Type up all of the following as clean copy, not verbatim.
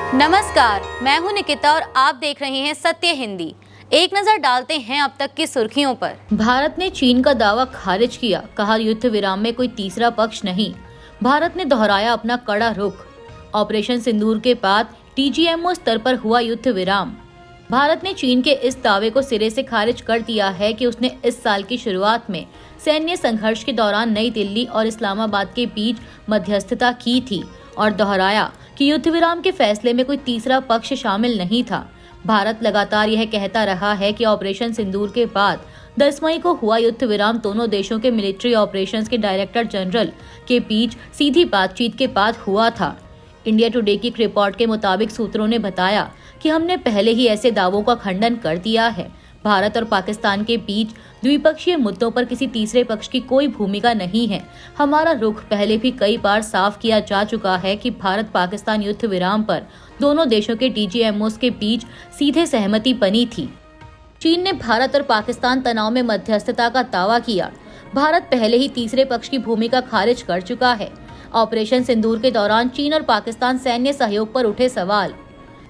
नमस्कार, मैं हूं निकिता और आप देख रहे हैं सत्य हिंदी। एक नजर डालते हैं अब तक की सुर्खियों पर। भारत ने चीन का दावा खारिज किया, कहा युद्ध विराम में कोई तीसरा पक्ष नहीं। भारत ने दोहराया अपना कड़ा रुख। ऑपरेशन सिंदूर के बाद टीजीएमओ स्तर पर हुआ युद्ध विराम। भारत ने चीन के इस दावे को सिरे से खारिज कर दिया है कि उसने इस साल की शुरुआत में सैन्य संघर्ष के दौरान नई दिल्ली और इस्लामाबाद के बीच मध्यस्थता की थी और दोहराया कि युद्ध विराम के फैसले में कोई तीसरा पक्ष शामिल नहीं था। भारत लगातार यह कहता रहा है कि ऑपरेशन सिंदूर के बाद 10 मई को हुआ युद्ध विराम दोनों देशों के मिलिट्री ऑपरेशंस के डायरेक्टर जनरल के बीच सीधी बातचीत के बाद हुआ था। इंडिया टुडे की एक रिपोर्ट के मुताबिक सूत्रों ने बताया कि हमने पहले ही ऐसे दावों का खंडन कर दिया है। भारत और पाकिस्तान के बीच द्विपक्षीय मुद्दों पर किसी तीसरे पक्ष की कोई भूमिका नहीं है। हमारा रुख पहले भी कई बार साफ किया जा चुका है कि भारत पाकिस्तान युद्ध विराम पर दोनों देशों के टीजीएमओस के बीच सीधे सहमति बनी थी। चीन ने भारत और पाकिस्तान तनाव में मध्यस्थता का दावा किया। भारत पहले ही तीसरे पक्ष की भूमिका खारिज कर चुका है। ऑपरेशन सिंदूर के दौरान चीन और पाकिस्तान सैन्य सहयोग पर उठे सवाल।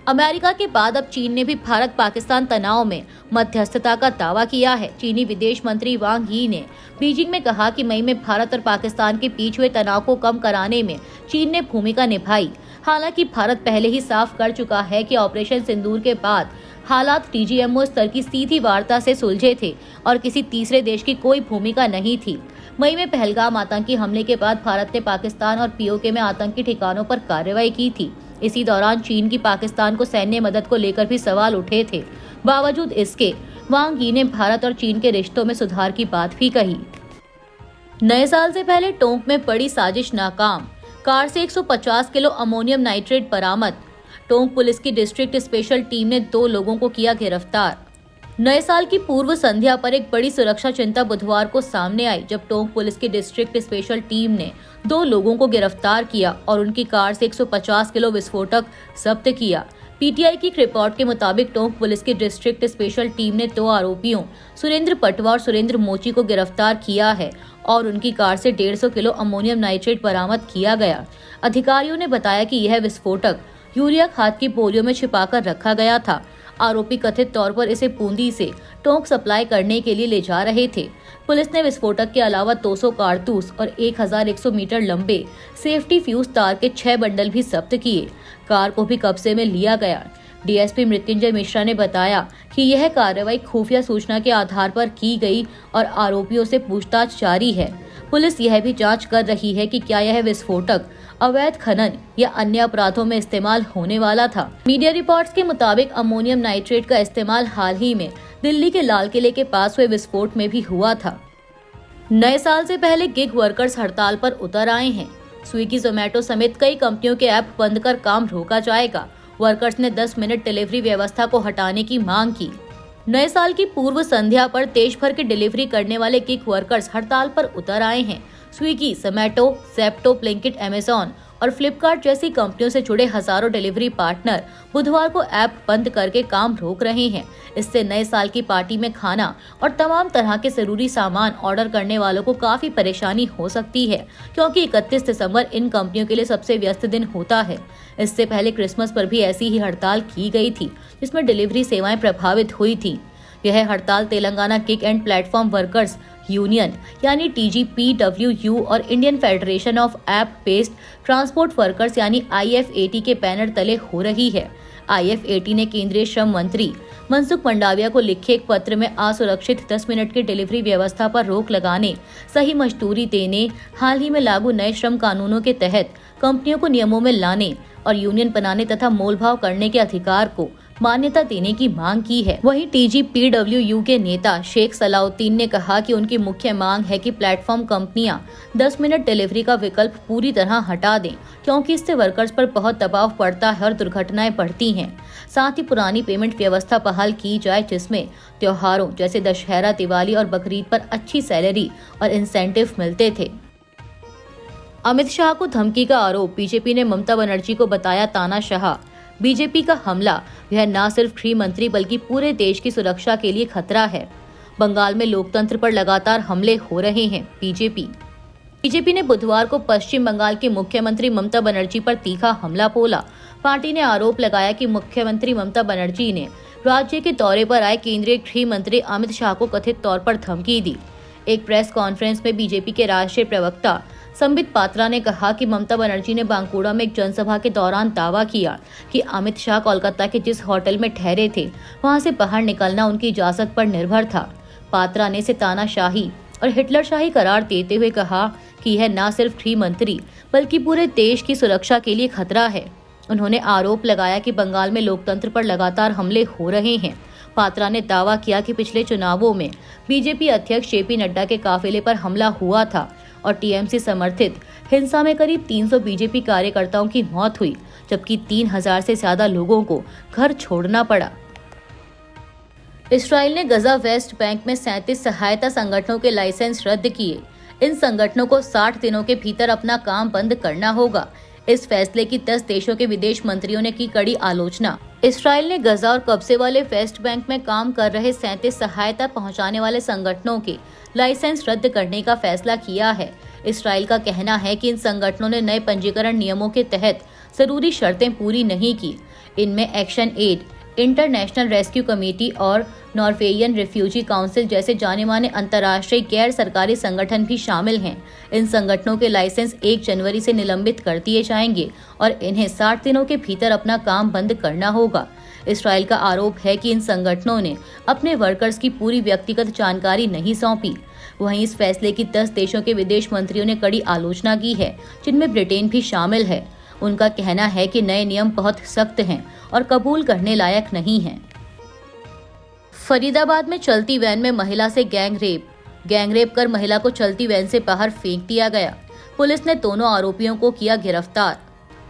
अमेरिका के बाद अब चीन ने भी भारत पाकिस्तान तनाव में मध्यस्थता का दावा किया है। चीनी विदेश मंत्री वांग यी ने बीजिंग में कहा कि मई में भारत और पाकिस्तान के बीच हुए तनाव को कम कराने में चीन ने भूमिका निभाई। हालांकि भारत पहले ही साफ कर चुका है कि ऑपरेशन सिंदूर के बाद हालात टीजीएमओ स्तर की सीधी वार्ता से सुलझे थे और किसी तीसरे देश की कोई भूमिका नहीं थी। मई में पहलगाम आतंकी हमले के बाद भारत ने पाकिस्तान और पीओके में आतंकी ठिकानों पर कार्रवाई की थी। इसी दौरान चीन की पाकिस्तान को सैन्य मदद को लेकर भी सवाल उठे थे। बावजूद इसके वांग यी ने भारत और चीन के रिश्तों में सुधार की बात भी कही। नए साल से पहले टोंक में बड़ी साजिश नाकाम। कार से 150 किलो अमोनियम नाइट्रेट बरामद। टोंक पुलिस की डिस्ट्रिक्ट स्पेशल टीम ने 2 लोगों को किया गिरफ्तार। नए साल की पूर्व संध्या पर एक बड़ी सुरक्षा चिंता बुधवार को सामने आई, जब टोंक पुलिस की डिस्ट्रिक्ट स्पेशल टीम ने 2 लोगों को गिरफ्तार किया और उनकी कार से 150 किलो विस्फोटक जब्त किया। पीटीआई की रिपोर्ट के मुताबिक टोंक पुलिस की डिस्ट्रिक्ट स्पेशल टीम ने 2 आरोपियों सुरेंद्र पटवा और सुरेंद्र मोची को गिरफ्तार किया है और उनकी कार से 150 किलो अमोनियम नाइट्रेट बरामद किया गया। अधिकारियों ने बताया कि यह विस्फोटक यूरिया खाद की बोरियों में छिपाकर रखा गया था। आरोपी कथित तौर पर इसे बूंदी से टोंक सप्लाई करने के लिए ले जा रहे थे। पुलिस ने विस्फोटक के अलावा 200 कारतूस और 1100 मीटर लंबे सेफ्टी फ्यूज तार के 6 बंडल भी जब्त किए। कार को भी कब्जे में लिया गया। डीएसपी मृत्युंजय मिश्रा ने बताया कि यह कार्रवाई खुफिया सूचना के आधार पर की गई और आरोपियों से पूछताछ जारी है। पुलिस यह भी जांच कर रही है कि क्या यह विस्फोटक अवैध खनन या अन्य अपराधों में इस्तेमाल होने वाला था। मीडिया रिपोर्ट्स के मुताबिक अमोनियम नाइट्रेट का इस्तेमाल हाल ही में दिल्ली के लाल किले के पास हुए विस्फोट में भी हुआ था। नए साल से पहले गिग वर्कर्स हड़ताल पर उतर आए हैं। स्विगी, जोमेटो समेत कई कंपनियों के ऐप बंद कर काम रोका जाएगा। वर्कर्स ने 10 मिनट डिलीवरी व्यवस्था को हटाने की मांग की। नए साल की पूर्व संध्या पर देश भर के डिलीवरी करने वाले गिग वर्कर्स हड़ताल पर उतर आए हैं। Swiggy, Zomato, Zepto, Blinkit, Amazon और फ्लिपकार्ट जैसी कंपनियों से जुड़े हजारों डिलीवरी पार्टनर बुधवार को ऐप बंद करके काम रोक रहे हैं। इससे नए साल की पार्टी में खाना और तमाम तरह के जरूरी सामान ऑर्डर करने वालों को काफी परेशानी हो सकती है, क्योंकि 31 दिसंबर इन कंपनियों के लिए सबसे व्यस्त दिन होता है। इससे पहले क्रिसमस पर भी ऐसी ही हड़ताल की गई थी, जिसमें डिलीवरी सेवाएं प्रभावित हुई थी। यह हड़ताल Telangana gig and platform workers union यानी TGPWU और Indian federation of app based transport workers यानी IFAT के बैनर तले हो रही है। IFAT ने केंद्रीय श्रम मंत्री मनसुख मंडाविया को लिखे एक पत्र में असुरक्षित 10 मिनट की डिलीवरी व्यवस्था पर रोक लगाने, सही मजदूरी देने, हाल ही में लागू नए श्रम कानूनों के तहत कंपनियों को नियमों में लाने और यूनियन बनाने तथा मोलभाव करने के अधिकार को मान्यता देने की मांग की है। वहीं TGPWU के नेता शेख सलाउद्दीन ने कहा कि उनकी मुख्य मांग है कि प्लेटफॉर्म कंपनियां 10 मिनट डिलीवरी का विकल्प पूरी तरह हटा दें, क्योंकि इससे वर्कर्स पर बहुत दबाव पड़ता है और दुर्घटनाएं बढ़ती हैं। साथ ही पुरानी पेमेंट व्यवस्था बहाल की जाए, जिसमें त्योहारों जैसे दशहरा, दिवाली और बकरीद पर अच्छी सैलरी और इंसेंटिव मिलते थे। अमित शाह को धमकी का आरोप। बीजेपी ने ममता बनर्जी को बताया तानाशाह। बीजेपी का हमला यह न सिर्फ गृह मंत्री बल्कि पूरे देश की सुरक्षा के लिए खतरा है। बंगाल में लोकतंत्र पर लगातार हमले हो रहे हैं। बीजेपी ने बुधवार को पश्चिम बंगाल की मुख्यमंत्री ममता बनर्जी पर तीखा हमला बोला। पार्टी ने आरोप लगाया कि मुख्यमंत्री ममता बनर्जी ने राज्य के दौरे पर आए केंद्रीय गृह मंत्री अमित शाह को कथित तौर पर धमकी दी। एक प्रेस कॉन्फ्रेंस में बीजेपी के राष्ट्रीय प्रवक्ता संबित पात्रा ने कहा कि ममता बनर्जी ने बांकुड़ा में एक जनसभा के दौरान दावा किया कि अमित शाह कोलकाता के जिस होटल में ठहरे थे वहां से बाहर निकलना उनकी इजाजत पर निर्भर था। पात्रा ने इसे तानाशाही और हिटलरशाही करार देते हुए कहा कि यह न सिर्फ गृह मंत्री बल्कि पूरे देश की सुरक्षा के लिए खतरा है। उन्होंने आरोप लगाया कि बंगाल में लोकतंत्र पर लगातार हमले हो रहे हैं। पात्रा ने दावा किया कि पिछले चुनावों में बीजेपी अध्यक्ष जेपी नड्डा के काफिले पर हमला हुआ था और टीएमसी समर्थित हिंसा में करीब 300 बीजेपी कार्यकर्ताओं की मौत हुई, जबकि 3000 से ज्यादा लोगों को घर छोड़ना पड़ा। इस्राइल ने गजा वेस्ट बैंक में 37 सहायता संगठनों के लाइसेंस रद्द किए। इन संगठनों को 60 दिनों के भीतर अपना काम बंद करना होगा। इस फैसले की 10 देशों के विदेश मंत्रियों ने की कड़ी आलोचना। इस्राइल ने गजा और कब्जे वाले वेस्ट बैंक में काम कर रहे 37 सहायता पहुंचाने वाले संगठनों के लाइसेंस रद्द करने का फैसला किया है। इस्राइल का कहना है कि इन संगठनों ने नए पंजीकरण नियमों के तहत जरूरी शर्तें पूरी नहीं की। इनमें Action Aid, International Rescue Committee और नॉर्वेजियन रिफ्यूजी काउंसिल जैसे जाने माने अंतर्राष्ट्रीय गैर सरकारी संगठन भी शामिल हैं। इन संगठनों के लाइसेंस 1 जनवरी से निलंबित कर दिए जाएंगे और इन्हें 60 दिनों के भीतर अपना काम बंद करना होगा। इस्राइल का आरोप है कि इन संगठनों ने अपने वर्कर्स की पूरी व्यक्तिगत जानकारी नहीं सौंपी। वहीं इस फैसले की 10 देशों के विदेश मंत्रियों ने कड़ी आलोचना की है, जिनमें ब्रिटेन भी शामिल है। उनका कहना है कि नए नियम बहुत सख्त हैं और कबूल करने लायक नहीं हैं। फरीदाबाद में चलती वैन में महिला से गैंग रेप कर महिला को चलती वैन से बाहर फेंक दिया गया। पुलिस ने दोनों आरोपियों को किया गिरफ्तार।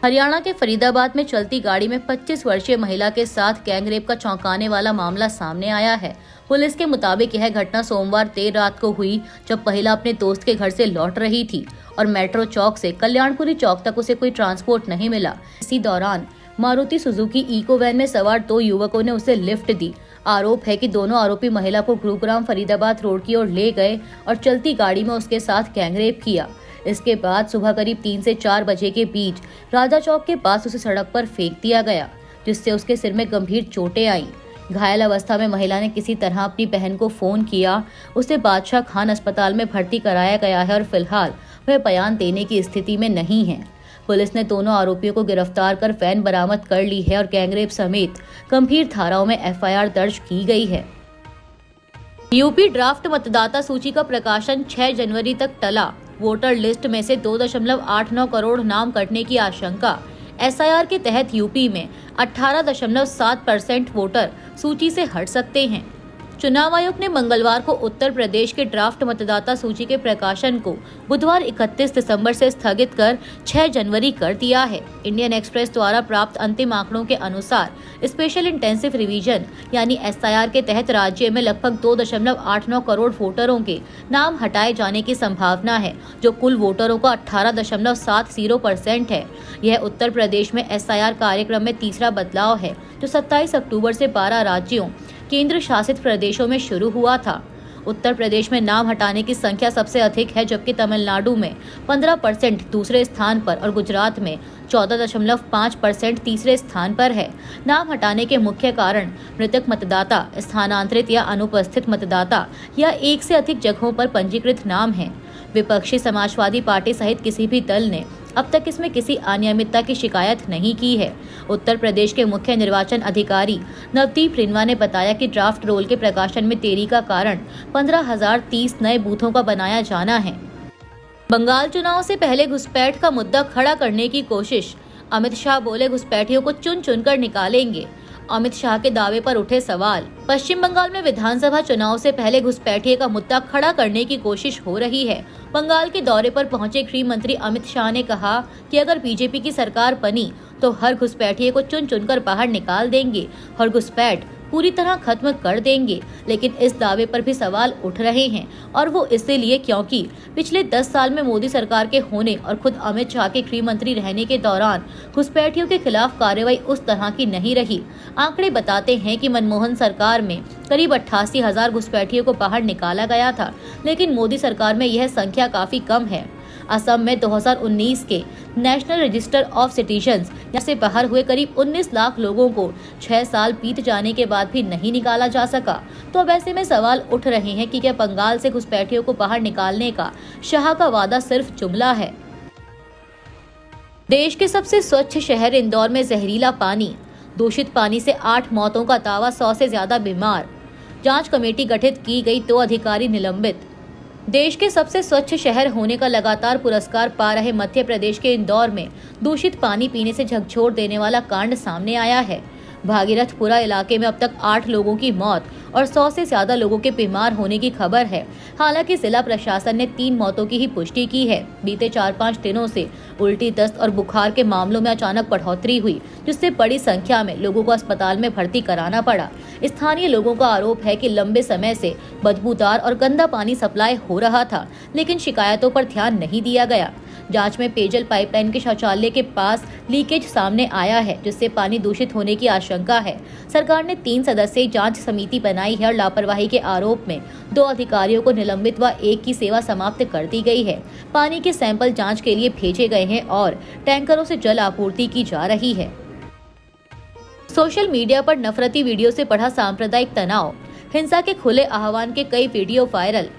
हरियाणा के फरीदाबाद में चलती गाड़ी में 25 वर्षीय महिला के साथ गैंग रेप का चौंकाने वाला मामला सामने आया है। पुलिस के मुताबिक यह घटना सोमवार देर रात को हुई, जब महिला अपने दोस्त के घर से लौट रही थी और मेट्रो चौक से कल्याणपुरी चौक तक उसे कोई ट्रांसपोर्ट नहीं मिला। इसी दौरान मारुति सुजुकी इको वैन में सवार 2 युवकों ने उसे लिफ्ट दी। आरोप है कि दोनों आरोपी महिला को गुरुग्राम फरीदाबाद रोड की ओर ले गए और चलती गाड़ी में उसके साथ गैंगरेप किया। इसके बाद सुबह करीब 3 से 4 बजे के बीच राजा चौक के पास उसे सड़क पर फेंक दिया गया, जिससे उसके सिर में गंभीर चोटें आईं। घायल अवस्था में महिला ने किसी तरह अपनी बहन को फोन किया। उसे बादशाह खान अस्पताल में भर्ती कराया गया है और फिलहाल वह बयान देने की स्थिति में नहीं है। पुलिस ने दोनों आरोपियों को गिरफ्तार कर वैन बरामद कर ली है और गैंगरेप समेत गंभीर धाराओं में एफआईआर दर्ज की गई है। यूपी ड्राफ्ट मतदाता सूची का प्रकाशन 6 जनवरी तक टला। वोटर लिस्ट में से 2.89 करोड़ नाम कटने की आशंका। एसआईआर के तहत यूपी में 18.7% वोटर सूची से हट सकते हैं। चुनाव आयोग ने मंगलवार को उत्तर प्रदेश के ड्राफ्ट मतदाता सूची के प्रकाशन को बुधवार 31 दिसंबर से स्थगित कर 6 जनवरी कर दिया है। इंडियन एक्सप्रेस द्वारा प्राप्त अंतिम आंकड़ों के अनुसार स्पेशल इंटेंसिव रिवीजन यानी एसआईआर के तहत राज्य में लगभग 2.89 करोड़ वोटरों के नाम हटाए जाने की संभावना है, जो कुल वोटरों का 18.70% है। यह उत्तर प्रदेश में एसआईआर कार्यक्रम में तीसरा बदलाव है, जो 27 अक्टूबर से 12 राज्यों केंद्र शासित प्रदेशों में शुरू हुआ था। उत्तर प्रदेश में नाम हटाने की संख्या सबसे अधिक है, जबकि तमिलनाडु में 15% दूसरे स्थान पर और गुजरात में 14.5% तीसरे स्थान पर है। नाम हटाने के मुख्य कारण मृतक मतदाता, स्थानांतरित या अनुपस्थित मतदाता या एक से अधिक जगहों पर पंजीकृत नाम है। विपक्षी समाजवादी पार्टी सहित किसी भी दल ने अब तक इसमें किसी अनियमितता की शिकायत नहीं की है। उत्तर प्रदेश के मुख्य निर्वाचन अधिकारी नवदीप रिनवा ने बताया कि ड्राफ्ट रोल के प्रकाशन में देरी का कारण 15,030 नए बूथों का बनाया जाना है। बंगाल चुनाव से पहले घुसपैठ का मुद्दा खड़ा करने की कोशिश। अमित शाह बोले, घुसपैठियों को चुन चुनकर निकालेंगे। अमित शाह के दावे पर उठे सवाल। पश्चिम बंगाल में विधानसभा चुनाव से पहले घुसपैठिए का मुद्दा खड़ा करने की कोशिश हो रही है। बंगाल के दौरे पर पहुंचे गृह मंत्री अमित शाह ने कहा कि अगर बीजेपी की सरकार बनी तो हर घुसपैठिए को चुन चुनकर बाहर निकाल देंगे और घुसपैठ पूरी तरह खत्म कर देंगे। लेकिन इस दावे पर भी सवाल उठ रहे हैं, और वो इसलिए क्योंकि पिछले 10 साल में मोदी सरकार के होने और खुद अमित शाह के गृह मंत्री रहने के दौरान घुसपैठियों के खिलाफ कार्रवाई उस तरह की नहीं रही। आंकड़े बताते हैं कि मनमोहन सरकार में करीब 88,000 घुसपैठियों को बाहर निकाला गया था, लेकिन मोदी सरकार में यह संख्या काफी कम है। असम में 2019 के नेशनल रजिस्टर ऑफ सिटीजन्स से बाहर हुए करीब 19 लाख लोगों को 6 साल बीत जाने के बाद भी नहीं निकाला जा सका। तो अब ऐसे में सवाल उठ रहे हैं कि क्या बंगाल से घुसपैठियों को बाहर निकालने का शाह का वादा सिर्फ जुमला है। देश के सबसे स्वच्छ शहर इंदौर में जहरीला पानी, दूषित पानी से 8 मौतों का दावा, 100 से ज्यादा बीमार। जांच कमेटी गठित की गई, 2 अधिकारी निलंबित। देश के सबसे स्वच्छ शहर होने का लगातार पुरस्कार पा रहे मध्य प्रदेश के इंदौर में दूषित पानी पीने से झकझोर देने वाला कांड सामने आया है। भागीरथपुरा इलाके में अब तक 8 लोगों की मौत और 100 से ज्यादा लोगों के बीमार होने की खबर है। हालांकि जिला प्रशासन ने 3 मौतों की ही पुष्टि की है। बीते 4-5 दिनों से उल्टी, दस्त और बुखार के मामलों में अचानक बढ़ोतरी हुई, जिससे बड़ी संख्या में लोगों को अस्पताल में भर्ती कराना पड़ा। स्थानीय लोगों का आरोप है कि लंबे समय से बदबूदार और गंदा पानी सप्लाई हो रहा था, लेकिन शिकायतों पर ध्यान नहीं दिया गया। जांच में पेयजल पाइपलाइन के शौचालय के पास लीकेज सामने आया है, जिससे पानी दूषित होने की आशंका है। सरकार ने 3 सदस्यीय जांच समिति बनाई है और लापरवाही के आरोप में 2 अधिकारियों को निलंबित व 1 की सेवा समाप्त कर दी गई है। पानी के सैंपल जांच के लिए भेजे गए हैं और टैंकरों से जल आपूर्ति की जा रही है। सोशल मीडिया पर नफरती वीडियो से बढ़ा सांप्रदायिक तनाव, हिंसा के खुले आह्वान के कई वीडियो वायरल।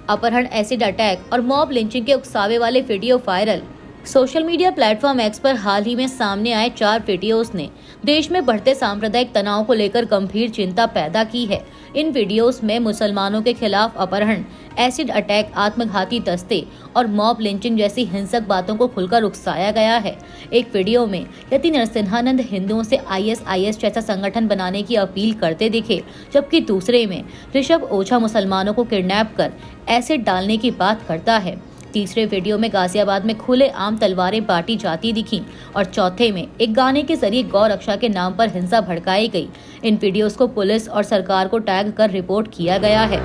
अपहरण, एसिड अटैक और मॉब लिंचिंग के उकसावे वाले video viral. Social media platform x पर हाल ही में सामने आए 4 वीडियोस ने देश में बढ़ते सांप्रदायिक तनाव को लेकर गंभीर चिंता पैदा की है। इन वीडियोस में मुसलमानों के खिलाफ अपहरण, एसिड अटैक, आत्मघाती दस्ते और मॉब लिंचिंग जैसी हिंसक बातों को खुलकर उकसाया गया है। एक वीडियो में यति नरसिम्हानंद हिंदुओं से ISIS जैसा संगठन बनाने की अपील करते दिखे, जबकि दूसरे में ऋषभ ओझा मुसलमानों को किडनैप कर एसिड डालने की बात करता है। तीसरे वीडियो में गाजियाबाद में खुले आम तलवारें बांटी जाती दिखी और चौथे में एक गाने के जरिए गौ रक्षा के नाम पर हिंसा भड़काई गई। इन वीडियोस को पुलिस और सरकार को टैग कर रिपोर्ट किया गया है।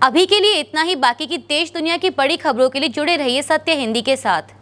अभी के लिए इतना ही। बाकी की देश दुनिया की बड़ी खबरों के लिए जुड़े रहिए सत्य हिंदी के साथ।